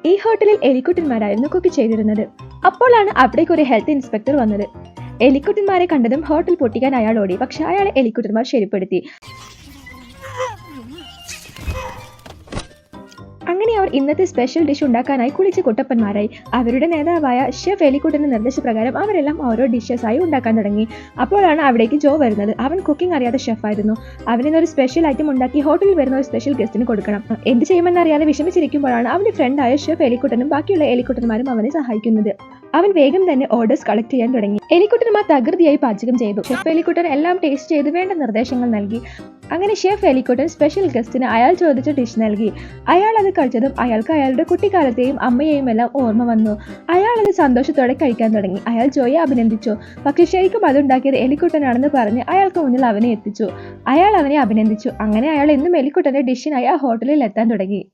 ഈ ഹോട്ടലിൽ എലിക്കുട്ടന്മാരായിരുന്നു കുക്ക് ചെയ്തിരുന്നത്. അപ്പോഴാണ് അവിടേക്ക് ഒരു ഹെൽത്ത് ഇൻസ്പെക്ടർ വന്നത്. എലിക്കുട്ടന്മാരെ കണ്ടതും ഹോട്ടൽ പൊട്ടിക്കാൻ അയാൾ ഓടി. പക്ഷെ അയാളെ എലിക്കുട്ടന്മാർ ശരിപ്പെടുത്തി. അങ്ങനെ അവർ ഇന്നത്തെ സ്പെഷ്യൽ ഡിഷ് ഉണ്ടാക്കാനായി കുളിച്ച് കുട്ടപ്പന്മാരായി. അവരുടെ നേതാവായ ഷെഫ് എലിക്കുട്ടന്റെ നിർദ്ദേശപ്രകാരം അവരെല്ലാം ഓരോ ഡിഷസായി ഉണ്ടാക്കാൻ തുടങ്ങി. അപ്പോഴാണ് അവിടേക്ക് ജോ വരുന്നത്. അവൻ കുക്കിംഗ് അറിയാത്ത ഷെഫായിരുന്നു. അവനിന്നൊരു സ്പെഷ്യൽ ഐറ്റം ഉണ്ടാക്കി ഹോട്ടലിൽ വരുന്ന ഒരു സ്പെഷ്യൽ ഗസ്റ്റിന് കൊടുക്കണം. എന്ത് ചെയ്യുമെന്നറിയാതെ വിഷമിച്ചിരിക്കുമ്പോഴാണ് അവന്റെ ഫ്രണ്ടായ ഷെഫ് എലിക്കുട്ടനും ബാക്കിയുള്ള എലിക്കുട്ടന്മാരും അവനെ സഹായിക്കുന്നത്. അവൻ വേഗം തന്നെ ഓർഡേഴ്സ് കളക്ട് ചെയ്യാൻ തുടങ്ങി. എലിക്കുട്ടന്മാർ തകൃതിയായി പാചകം ചെയ്തു. ഷെഫ് എലിക്കുട്ടൻ എല്ലാം ടേസ്റ്റ് ചെയ്ത് വേണ്ട നിർദ്ദേശങ്ങൾ നൽകി. അങ്ങനെ ഷെഫ് എലിക്കുട്ടൻ സ്പെഷ്യൽ ഗസ്റ്റിന് അയാൾ ചോദിച്ച ഡിഷ് നൽകി. അയാൾ അത് കഴിച്ചതും അയാൾക്ക് അയാളുടെ കുട്ടിക്കാലത്തെയും അമ്മയെയും എല്ലാം ഓർമ്മ വന്നു. അയാൾ അത് സന്തോഷത്തോടെ കഴിക്കാൻ തുടങ്ങി. അയാൾ ജോയെ അഭിനന്ദിച്ചു. പക്ഷെ ശരിക്കും അതുണ്ടാക്കിയത് എലിക്കുട്ടനാണെന്ന് പറഞ്ഞ് അയാൾക്ക് മുന്നിൽ അവനെ എത്തിച്ചു. അയാൾ അവനെ അഭിനന്ദിച്ചു. അങ്ങനെ അയാൾ എന്നും എലിക്കുട്ടന്റെ ഡിഷിനായി ആ ഹോട്ടലിൽ എത്താൻ തുടങ്ങി.